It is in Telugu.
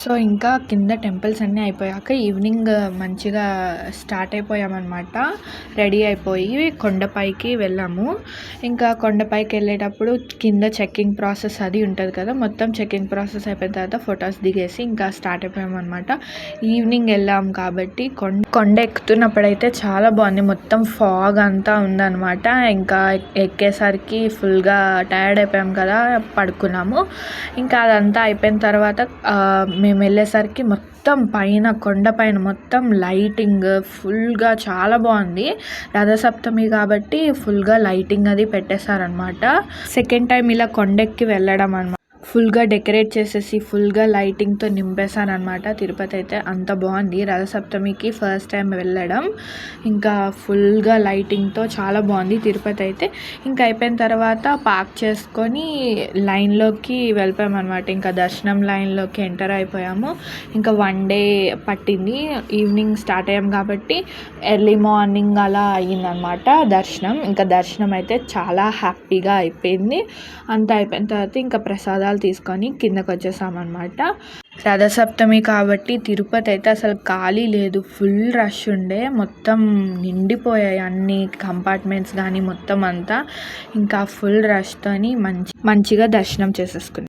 సో, ఇంకా కింద టెంపుల్స్ అన్నీ అయిపోయాక ఈవినింగ్ మంచిగా స్టార్ట్ అయిపోయామనమాట. రెడీ అయిపోయి కొండపైకి వెళ్ళాము. ఇంకా కొండపైకి వెళ్ళేటప్పుడు కింద చెకింగ్ ప్రాసెస్ అది ఉంటుంది కదా! మొత్తం చెకింగ్ ప్రాసెస్ అయిపోయిన తర్వాత ఫొటోస్ దిగేసి ఇంకా స్టార్ట్ అయిపోయామనమాట. ఈవినింగ్ వెళ్ళాం కాబట్టి కొండ ఎక్కుతున్నప్పుడైతే చాలా బాగుంది. మొత్తం ఫాగ్ అంతా ఉందనమాట. ఇంకా ఎక్కేసరికి ఫుల్గా టయర్డ్ అయిపోయాం కదా, పడుకున్నాము. ఇంకా అదంతా అయిపోయిన తర్వాత మేము వెళ్ళేసరికి మొత్తం పైన కొండ పైన మొత్తం లైటింగ్ ఫుల్గా చాలా బాగుంది. రథసప్తమి కాబట్టి ఫుల్గా లైటింగ్ అది పెట్టేశారనమాట. సెకండ్ టైం ఇలా కొండెక్కి వెళ్ళడం అనమాట. ఫుల్గా డెకరేట్ చేసేసి ఫుల్గా లైటింగ్తో నింపేశారనమాట. తిరుపతి అయితే అంత బాగుంది. రథసప్తమికి ఫస్ట్ టైం వెళ్ళడం, ఇంకా ఫుల్గా లైటింగ్తో చాలా బాగుంది తిరుపతి అయితే. ఇంకా అయిపోయిన తర్వాత పార్క్ చేసుకొని లైన్లోకి వెళ్ళిపోయామన్నమాట. ఇంకా దర్శనం లైన్లోకి ఎంటర్ అయిపోయాము. ఇంకా 1 డే పట్టింది. ఈవినింగ్ స్టార్ట్ అయ్యాం కాబట్టి ఎర్లీ మార్నింగ్ అలా అయ్యిందనమాట దర్శనం. ఇంకా దర్శనం అయితే చాలా హ్యాపీగా అయిపోయింది. అంతా అయిపోయిన తర్వాత ఇంకా ప్రసాదాలు తీసుకొని కిందకు వచ్చేసామన్నమాట. రథసప్తమి కాబట్టి తిరుపతి అయితే అసలు ఖాళీ లేదు. ఫుల్ రష్ ఉండే, మొత్తం నిండిపోయాయి అన్ని కంపార్ట్మెంట్స్ కానీ మొత్తం అంతా. ఇంకా ఫుల్ రష్తోని మంచిగా దర్శనం చేసేసుకున్నాం.